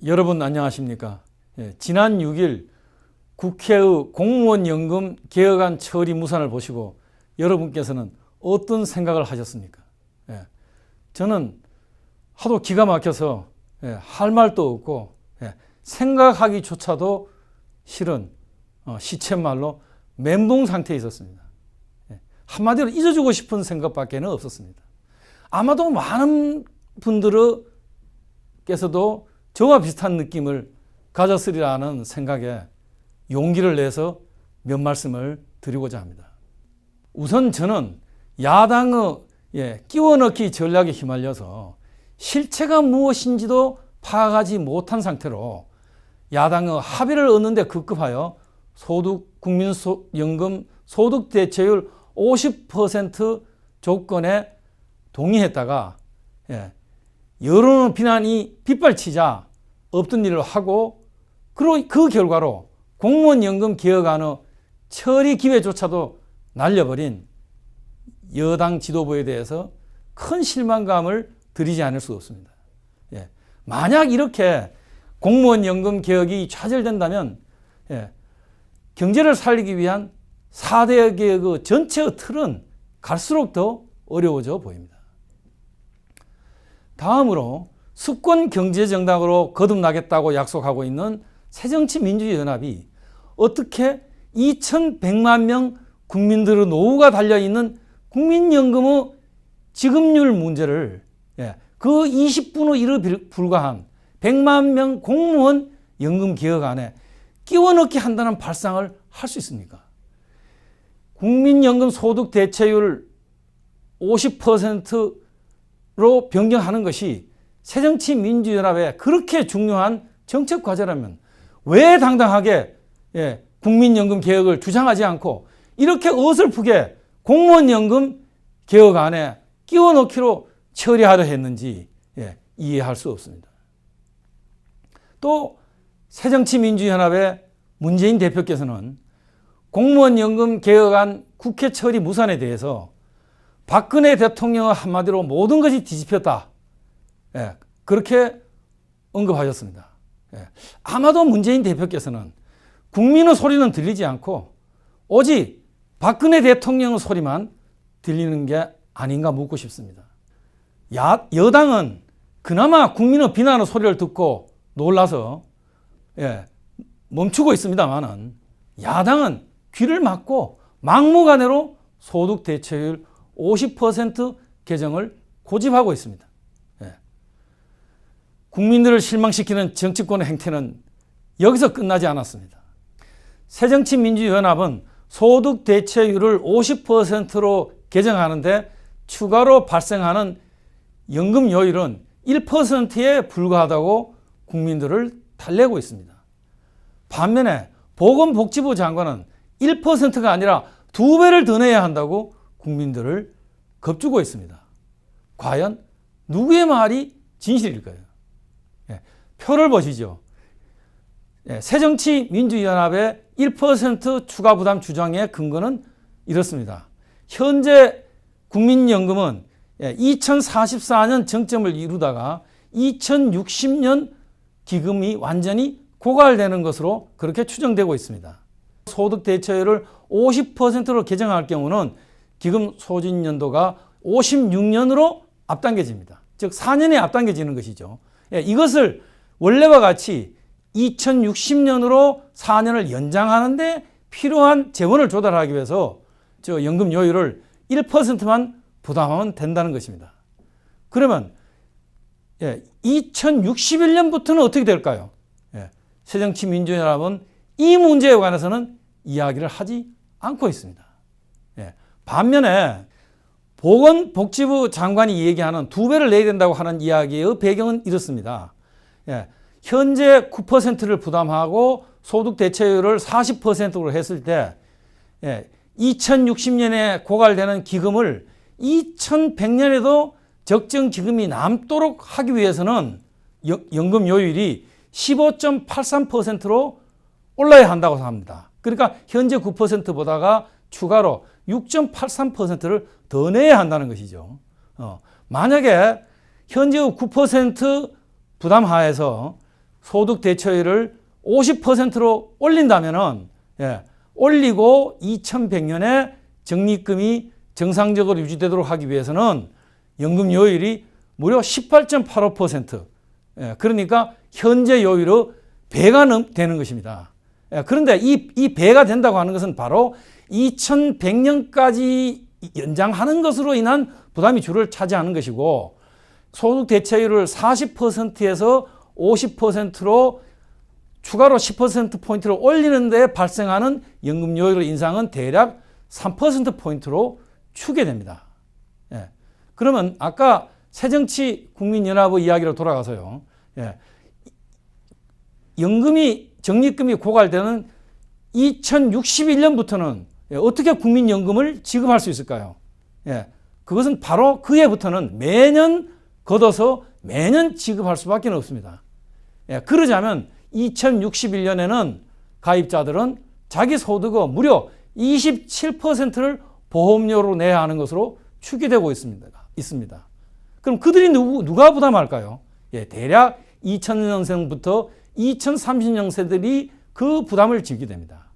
여러분 안녕하십니까? 지난 6일 국회의 공무원 연금 개혁안 처리 무산을 보시고 여러분께서는 어떤 생각을 하셨습니까? 저는 하도 기가 막혀서 할 말도 없고 생각하기조차도 싫은 시쳇말로 멘붕 상태에 있었습니다. 한마디로 잊어주고 싶은 생각밖에 없었습니다. 아마도 많은 분들께서도 저와 비슷한 느낌을 가졌으리라는 생각에 용기를 내서 몇 말씀을 드리고자 합니다. 우선 저는 야당의 끼워넣기 전략에 휘말려서 실체가 무엇인지도 파악하지 못한 상태로 야당의 합의를 얻는 데 급급하여 국민연금 소득대체율 50% 조건에 동의했다가 여론 비난이 빗발치자 없던 일을 하고 그 결과로 공무원 연금 개혁안의 처리 기회조차도 날려버린 여당 지도부에 대해서 큰 실망감을 드리지 않을 수 없습니다. 만약 이렇게 공무원 연금 개혁이 좌절된다면 경제를 살리기 위한 4대 개혁의 전체의 틀은 갈수록 더 어려워져 보입니다. 다음으로 수권 경제정당으로 거듭나겠다고 약속하고 있는 새정치민주연합이 어떻게 2,100만 명 국민들의 노후가 달려있는 국민연금의 지급률 문제를 그 20분의 1에 불과한 100만 명 공무원 연금 개혁안에 끼워넣기 한다는 발상을 할 수 있습니까? 국민연금 소득 대체율 50%로 변경하는 것이 새정치민주연합에 그렇게 중요한 정책 과제라면 왜 당당하게 국민연금 개혁을 주장하지 않고 이렇게 어설프게 공무원연금 개혁안에 끼워넣기로 처리하려 했는지 이해할 수 없습니다. 또 새정치민주연합의 문재인 대표께서는 공무원연금 개혁안 국회 처리 무산에 대해서 박근혜 대통령의 한마디로 모든 것이 뒤집혔다. 그렇게 언급하셨습니다. 아마도 문재인 대표께서는 국민의 소리는 들리지 않고 오직 박근혜 대통령의 소리만 들리는 게 아닌가 묻고 싶습니다. 여당은 그나마 국민의 비난의 소리를 듣고 놀라서 멈추고 있습니다만은 야당은 귀를 막고 막무가내로 소득 대체율 50% 개정을 고집하고 있습니다. 국민들을 실망시키는 정치권의 행태는 여기서 끝나지 않았습니다. 새정치민주연합은 소득 대체율을 50%로 개정하는데 추가로 발생하는 연금 요율은 1%에 불과하다고 국민들을 달래고 있습니다. 반면에 보건복지부 장관은 1%가 아니라 2배를 더 내야 한다고 국민들을 겁주고 있습니다. 과연 누구의 말이 진실일까요? 표를 보시죠. 새정치민주연합의 1% 추가 부담 주장의 근거는 이렇습니다. 현재 국민연금은 2044년 정점을 이루다가 2060년 기금이 완전히 고갈되는 것으로 그렇게 추정되고 있습니다. 소득 대체율을 50%로 개정할 경우는 기금 소진 연도가 56년으로 앞당겨집니다. 즉 4년이 앞당겨지는 것이죠. 이것을 원래와 같이 2060년으로 4년을 연장하는데 필요한 재원을 조달하기 위해서 연금 요율을 1%만 부담하면 된다는 것입니다. 그러면 2061년부터는 어떻게 될까요? 새정치민주연합은 이 문제에 관해서는 이야기를 하지 않고 있습니다. 반면에 보건복지부 장관이 얘기하는 2배를 내야 된다고 하는 이야기의 배경은 이렇습니다. 현재 9%를 부담하고 소득 대체율을 40%로 했을 때 2060년에 고갈되는 기금을 2100년에도 적정 기금이 남도록 하기 위해서는 연금 요율이 15.83%로 올라야 한다고 합니다. 그러니까 현재 9%보다가 추가로 6.83%를 더 내야 한다는 것이죠. 만약에 현재 9% 부담하에서 소득 대체율을 50%로 올린다면은 올리고 2100년에 적립금이 정상적으로 유지되도록 하기 위해서는 연금 요율이 무려 18.85%. 그러니까 현재 요율의 배가 되는 것입니다. 그런데 이 배가 된다고 하는 것은 바로 2100년까지 연장하는 것으로 인한 부담이 주를 차지하는 것이고, 소득 대체율을 40%에서 50%로 추가로 10%포인트를 올리는 데 발생하는 연금 요율 인상은 대략 3%포인트로 추계됩니다. 그러면 아까 새정치국민연합의 이야기로 돌아가서요. 연금이 적립금이 고갈되는 2061년부터는 어떻게 국민연금을 지급할 수 있을까요? 그것은 바로 그 해부터는 매년 걷어서 매년 지급할 수밖에 없습니다. 그러자면 2061년에는 가입자들은 자기 소득의 무려 27%를 보험료로 내야 하는 것으로 추계되고 있습니다. 그럼 그들이 누가 부담할까요? 대략 2000년생부터 2030년생들이 그 부담을 지게 됩니다.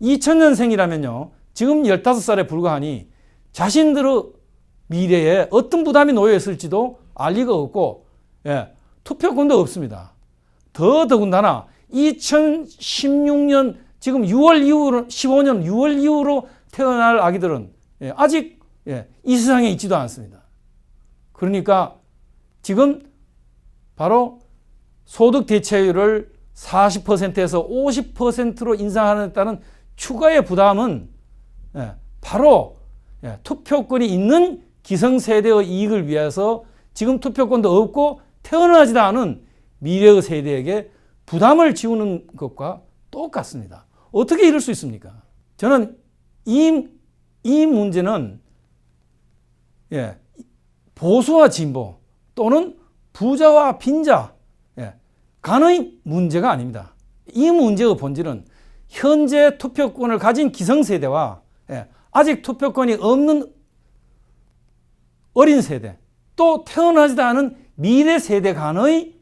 2000년생이라면요, 지금 15살에 불과하니 자신들의 미래에 어떤 부담이 놓여 있을지도 알 리가 없고, 투표권도 없습니다. 더군다나 2016년 지금 6월 이후로 15년 6월 이후로 태어날 아기들은 아직 이 세상에 있지도 않습니다. 그러니까 지금 바로 소득 대체율을 40%에서 50%로 인상하는 데 따른 추가의 부담은 바로 투표권이 있는 기성세대의 이익을 위해서 지금 투표권도 없고 태어나지도 않은 미래의 세대에게 부담을 지우는 것과 똑같습니다. 어떻게 이럴 수 있습니까? 저는 이 문제는 보수와 진보 또는 부자와 빈자 간의 문제가 아닙니다. 이 문제의 본질은 현재 투표권을 가진 기성세대와 아직 투표권이 없는 어린 세대, 또 태어나지도 않은 미래 세대 간의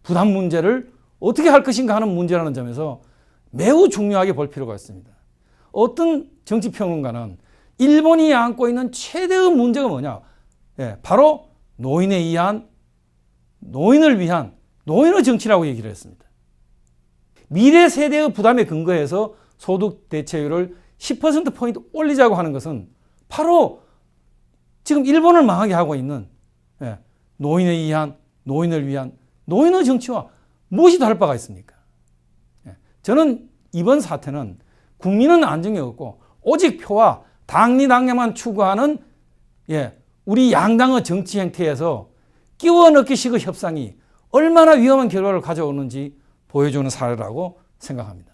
부담 문제를 어떻게 할 것인가 하는 문제라는 점에서 매우 중요하게 볼 필요가 있습니다. 어떤 정치평론가는 일본이 안고 있는 최대의 문제가 뭐냐? 바로 노인을 위한 노인의 정치라고 얘기를 했습니다. 미래 세대의 부담에 근거해서 소득 대체율을 10%포인트 올리자고 하는 것은 바로 지금 일본을 망하게 하고 있는 노인을 위한 노인의 정치와 무엇이 다를 바가 있습니까? 저는 이번 사태는 국민은 안정이 없고 오직 표와 당리당략만 추구하는 우리 양당의 정치 행태에서 끼워 넣기식의 협상이 얼마나 위험한 결과를 가져오는지 보여주는 사례라고 생각합니다.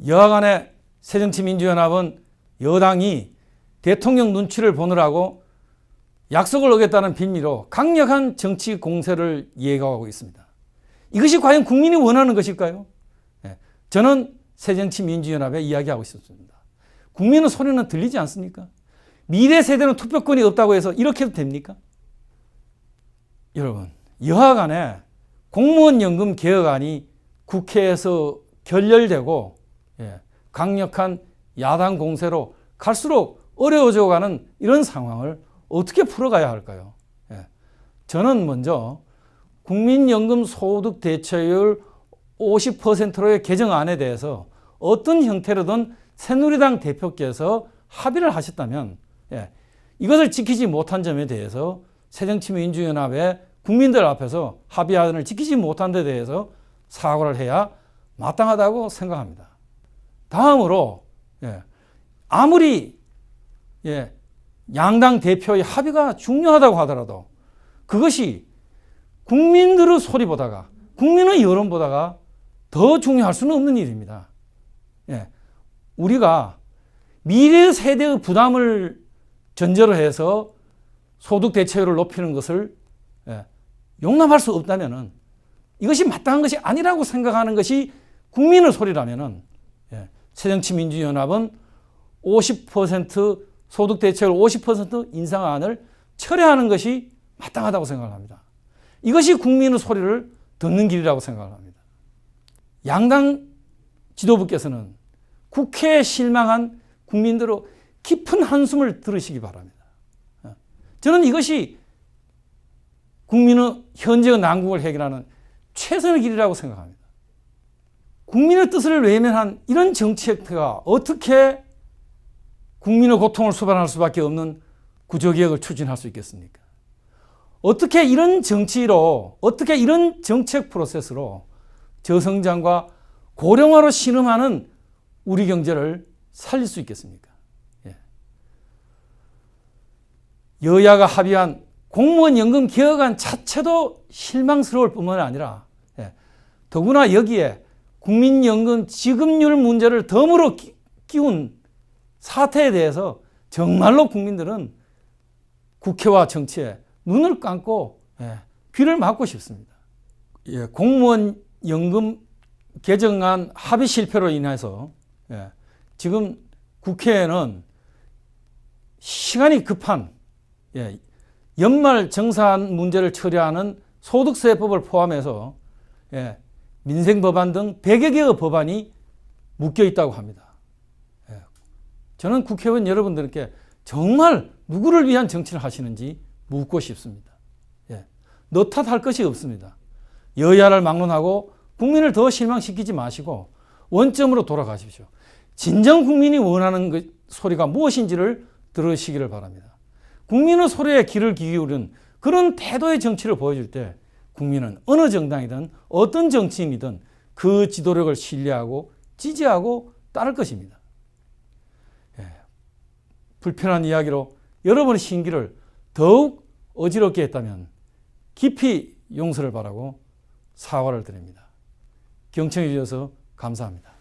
여하간에 새정치민주연합은 여당이 대통령 눈치를 보느라고 약속을 어겼다는 빌미로 강력한 정치 공세를 이어가고 있습니다. 이것이 과연 국민이 원하는 것일까요? 저는 새정치민주연합에 이야기하고 있었습니다. 국민의 소리는 들리지 않습니까? 미래 세대는 투표권이 없다고 해서 이렇게 해도 됩니까? 여러분, 여하간에 공무원연금 개혁안이 국회에서 결렬되고 강력한 야당 공세로 갈수록 어려워져가는 이런 상황을 어떻게 풀어가야 할까요? 저는 먼저 국민연금 소득 대체율 50%로의 개정안에 대해서 어떤 형태로든 새누리당 대표께서 합의를 하셨다면 이것을 지키지 못한 점에 대해서 새정치민주연합의 국민들 앞에서 합의안을 지키지 못한 데 대해서 사과를 해야 마땅하다고 생각합니다. 다음으로 아무리 양당 대표의 합의가 중요하다고 하더라도 그것이 국민들의 소리보다가 국민의 여론보다가 더 중요할 수는 없는 일입니다. 우리가 미래 세대의 부담을 전제로 해서 소득 대체율을 높이는 것을 용납할 수 없다면 이것이 마땅한 것이 아니라고 생각하는 것이 국민의 소리라면 새정치민주연합은 50% 소득 대체율 50% 인상안을 철회하는 것이 마땅하다고 생각합니다. 이것이 국민의 소리를 듣는 길이라고 생각을 합니다. 양당 지도부께서는 국회에 실망한 국민들의 깊은 한숨을 들으시기 바랍니다. 저는 이것이 국민의 현재의 난국을 해결하는 최선의 길이라고 생각합니다. 국민의 뜻을 외면한 이런 정책가 어떻게 국민의 고통을 수반할 수밖에 없는 구조개혁을 추진할 수 있겠습니까? 어떻게 이런 정치로, 어떻게 이런 정책 프로세스로 저성장과 고령화로 신음하는 우리 경제를 살릴 수 있겠습니까? 예. 여야가 합의한 공무원 연금 개혁안 자체도 실망스러울 뿐만 아니라 더구나 여기에 국민연금 지급률 문제를 덤으로 끼운 사태에 대해서 정말로 국민들은 국회와 정치에 눈을 감고 귀를 막고 싶습니다. 공무원 연금 개정안 합의 실패로 인해서 지금 국회에는 시간이 급한 연말 정산 문제를 처리하는 소득세법을 포함해서 민생 법안 등 100여 개의 법안이 묶여 있다고 합니다. 저는 국회의원 여러분들께 정말 누구를 위한 정치를 하시는지 묻고 싶습니다. 너 탓할 것이 없습니다. 여야를 막론하고 국민을 더 실망시키지 마시고 원점으로 돌아가십시오. 진정 국민이 원하는 그 소리가 무엇인지를 들으시기를 바랍니다. 국민의 소리에 귀를 기울인 그런 태도의 정치를 보여줄 때 국민은 어느 정당이든 어떤 정치인이든 그 지도력을 신뢰하고 지지하고 따를 것입니다. 불편한 이야기로 여러분의 심기를 더욱 어지럽게 했다면 깊이 용서를 바라고 사과를 드립니다. 경청해 주셔서 감사합니다.